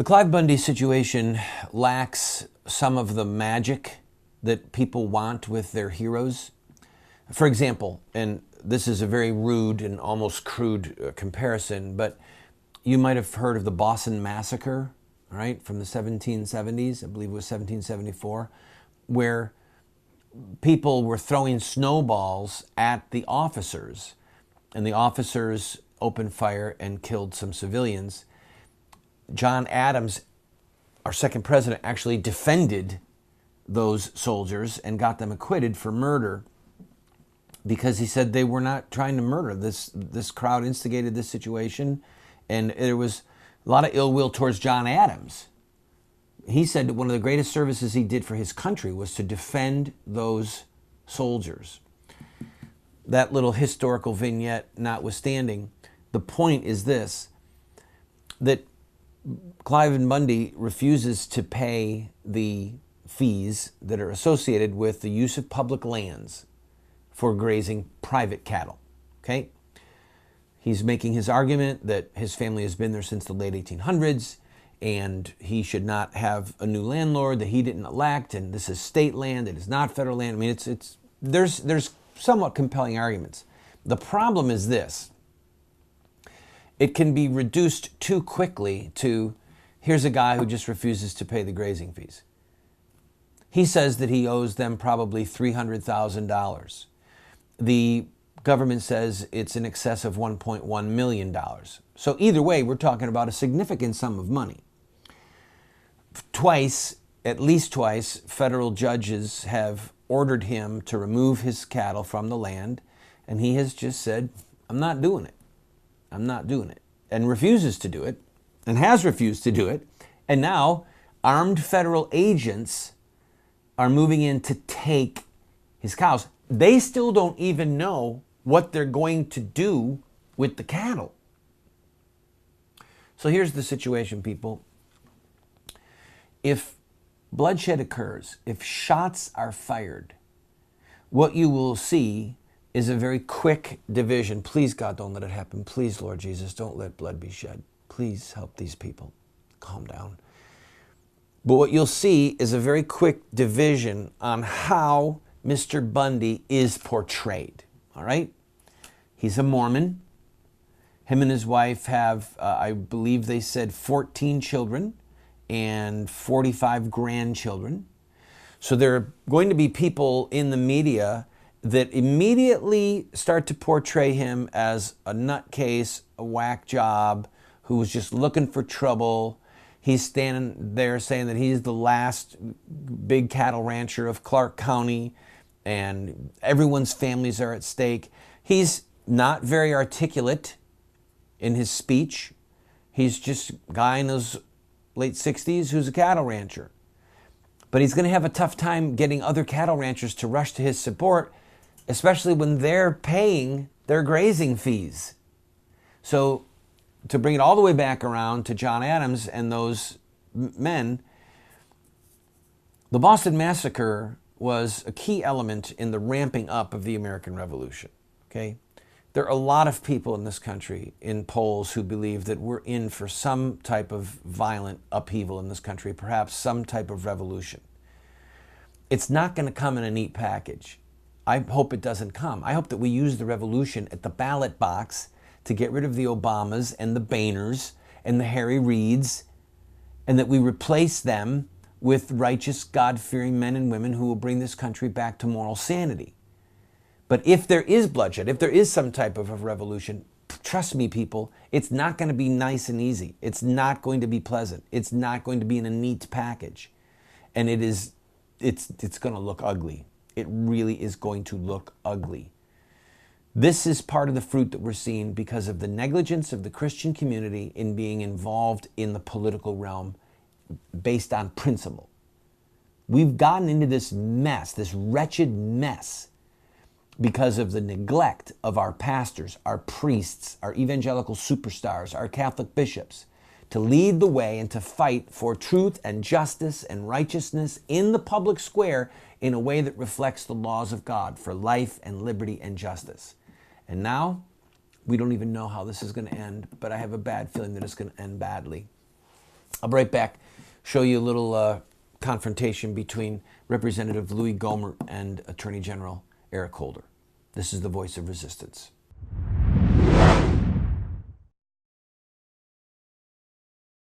The Clive Bundy situation lacks some of the magic that people want with their heroes. For example, and this is a very rude and almost crude comparison, but you might have heard of the Boston Massacre, right, from the 1770s, I believe it was 1774, where people were throwing snowballs at the officers, and the officers opened fire and killed some civilians. John Adams, our second president, actually defended those soldiers and got them acquitted for murder because he said they were not trying to murder. This crowd instigated this situation, and there was a lot of ill will towards John Adams. He said that one of the greatest services he did for his country was to defend those soldiers. That little historical vignette notwithstanding, the point is this, that Cliven Bundy refuses to pay the fees that are associated with the use of public lands for grazing private cattle, okay? He's making his argument that his family has been there since the late 1800s and he should not have a new landlord that he didn't elect, and this is state land, it is not federal land. I mean, there's somewhat compelling arguments. The problem is this. It can be reduced too quickly to, here's a guy who just refuses to pay the grazing fees. He says that he owes them probably $300,000. The government says it's in excess of $1.1 million. So either way, we're talking about a significant sum of money. Twice, at least twice, federal judges have ordered him to remove his cattle from the land, and he has just said, I'm not doing it. I'm not doing it, and refuses to do it, and has refused to do it. And now armed federal agents are moving in to take his cows. They still don't even know what they're going to do with the cattle. So here's the situation, people. If bloodshed occurs, if shots are fired, what you will see is a very quick division. Please, God, don't let it happen. Please, Lord Jesus, don't let blood be shed. Please help these people. Calm down. But what you'll see is a very quick division on how Mr. Bundy is portrayed. All right? He's a Mormon. Him and his wife have, I believe they said 14 children and 45 grandchildren. So there are going to be people in the media that immediately start to portray him as a nutcase, a whack job, who was just looking for trouble. He's standing there saying that he's the last big cattle rancher of Clark County and everyone's families are at stake. He's not very articulate in his speech. He's just a guy in his late 60s who's a cattle rancher. But he's going to have a tough time getting other cattle ranchers to rush to his support, especially when they're paying their grazing fees. So to bring it all the way back around to John Adams and those men, the Boston Massacre was a key element in the ramping up of the American Revolution. Okay? There are a lot of people in this country, in polls, who believe that we're in for some type of violent upheaval in this country, perhaps some type of revolution. It's not going to come in a neat package. I hope it doesn't come. I hope that we use the revolution at the ballot box to get rid of the Obamas and the Boehners and the Harry Reids, and that we replace them with righteous, God-fearing men and women who will bring this country back to moral sanity. But if there is bloodshed, if there is some type of a revolution, trust me, people, it's not going to be nice and easy. It's not going to be pleasant. It's not going to be in a neat package. And it's going to look ugly. It really is going to look ugly. This is part of the fruit that we're seeing because of the negligence of the Christian community in being involved in the political realm based on principle. We've gotten into this mess, this wretched mess, because of the neglect of our pastors, our priests, our evangelical superstars, our Catholic bishops, to lead the way and to fight for truth and justice and righteousness in the public square in a way that reflects the laws of God for life and liberty and justice. And now, we don't even know how this is going to end, but I have a bad feeling that it's going to end badly. I'll be right back, show you a little confrontation between Representative Louis Gohmert and Attorney General Eric Holder. This is the voice of resistance.